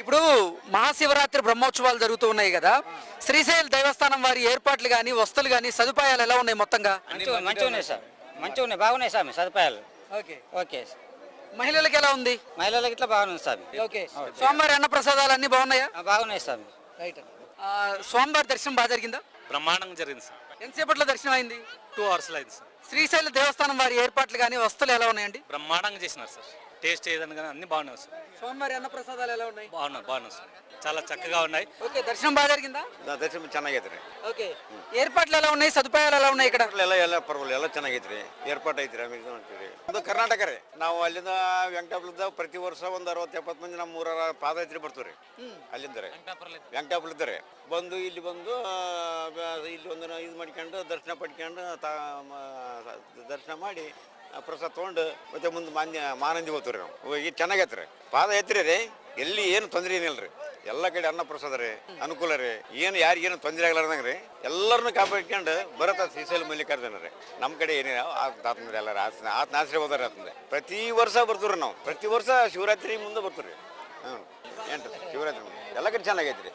ఇప్పుడు మహాశివరాత్రి బ్రహ్మోత్సవాలు జరుగుతూ ఉన్నాయి కదా, శ్రీశైల దేవస్థానం వారి ఏర్పాట్లు కానీ వస్తువులు కానీ సదుపాయాలు ఎలా ఉన్నాయి మొత్తంగా? మంచిగా ఉన్నాయి సార్, మంచిగా ఉన్నాయి, బాగున్నాయి సార్ సదుపాయాలు. ఓకే. ఓకే. మహిళలకు ఎలా ఉంది? మహిళలకు ఇట్లా బాగున్నాయి సార్. ఓకే. స్వామివారి అన్న ప్రసాదాలు అన్ని బాగున్నాయా? బాగున్నాయి సార్. రైట్. స్వామివారి దర్శనం బాగా జరిగిందా? బ్రహ్మాండంగా జరిగింది సార్. ఎంతసేపట్లో దర్శనం అయింది? 2 hours అయింది సార్. శ్రీశైల దేవస్థానం వారి ఏర్పాట్లు కానీ వస్తువులు ఎలా ఉన్నాయండి? బ్రహ్మాండంగా చేసినారు సార్. టేస్ట్ ఏదైనా కానీ అన్ని బాగున్నాయి సార్. స్వామివారి అన్న ప్రసాదాలు ఎలా ఉన్నాయి? బాగున్నాయి సార్, చాలా చక్కగా ఉన్నాయి. ఓకే. దర్శనం బాగా జరిగిందా? ದರ್ಶನ ಚೆನ್ನಾಗೈತ್ರಿ. ఓకే. ఏర్పాట్లు ఎలా ఉన్నాయి? సదుపాయాలు ఎలా ఉన్నాయి ఇక్కడ? ಎಲ್ಲ ಪರವಾಗಿಲ್ಲ, ಎಲ್ಲ ಚೆನ್ನಾಗೈತ್ರಿ. ಏರ್ಪಾಟ್ ಐತ್ರಿ. ಆಮೇಲೆ ಇದು ಅಂತೀರಿ ಅದು ಕರ್ನಾಟಕ ರೀ. ನಾವು ಅಲ್ಲಿಂದ ವೆಂಕಟಾಪುರದಿಂದ ಪ್ರತಿ ವರ್ಷ ಒಂದು 60-70 ಮಂದಿ ನಮ್ಮ ಊರ ಪಾದಯಾತ್ರೆ ಬರ್ತೀವಿ ಅಲ್ಲಿಂದ ರೀ. ವೆಂಕಟಾಪುರದಿಂದ ರೀ ಬಂದು ಇಲ್ಲಿ ಬಂದು ಇಲ್ಲಿ ಒಂದು ಇದು ಮಾಡ್ಕೊಂಡು ದರ್ಶನ ಪಡ್ಕೊಂಡು ದರ್ಶನ ಮಾಡಿ ಪ್ರಸಾದ ತೊಗೊಂಡು ಮತ್ತೆ ಮುಂದೆ ಮಾನಂದಿ ಹೋಗ್ತೀವಿ ರೀ. ನಾವು ಹೋಗಿ ಚೆನ್ನಾಗೈತೆ ರೀ ಪಾದಯಾತ್ರೆ ರೀ. ಎಲ್ಲಿ ಏನು ತೊಂದರೆ ಏನಿಲ್ಲ ರೀ. ಎಲ್ಲ ಕಡೆ ಅನ್ನ ಪ್ರಸಾದ ರೀ, ಅನುಕೂಲ ರೀ. ಏನು ಯಾರಿಗೇನು ತೊಂದರೆ ಆಗ್ಲಾರ್ದಂಗೆ ರೀ ಎಲ್ಲರನ್ನೂ ಕಾಪಾಡ್ಕೊಂಡು ಬರತ್ತ ಶ್ರೀಶೈಲ ಮಲ್ಲಿಕಾರ್ಜುನ ರೀ. ನಮ್ಮ ಕಡೆ ಏನೇನು ಆತಂದ್ರೆ ಎಲ್ಲರೂ ಆತನ ಆಶ್ರಯ ಆತಂದ್ರೆ ಪ್ರತಿ ವರ್ಷ ಬರ್ತೀವಿ ರೀ. ನಾವು ಪ್ರತಿ ವರ್ಷ ಶಿವರಾತ್ರಿ ಮುಂದೆ ಬರ್ತೀವಿ ರೀ. 8 ಶಿವರಾತ್ರಿ ಎಲ್ಲ ಕಡೆ ಚೆನ್ನಾಗೈತೆ ರೀ.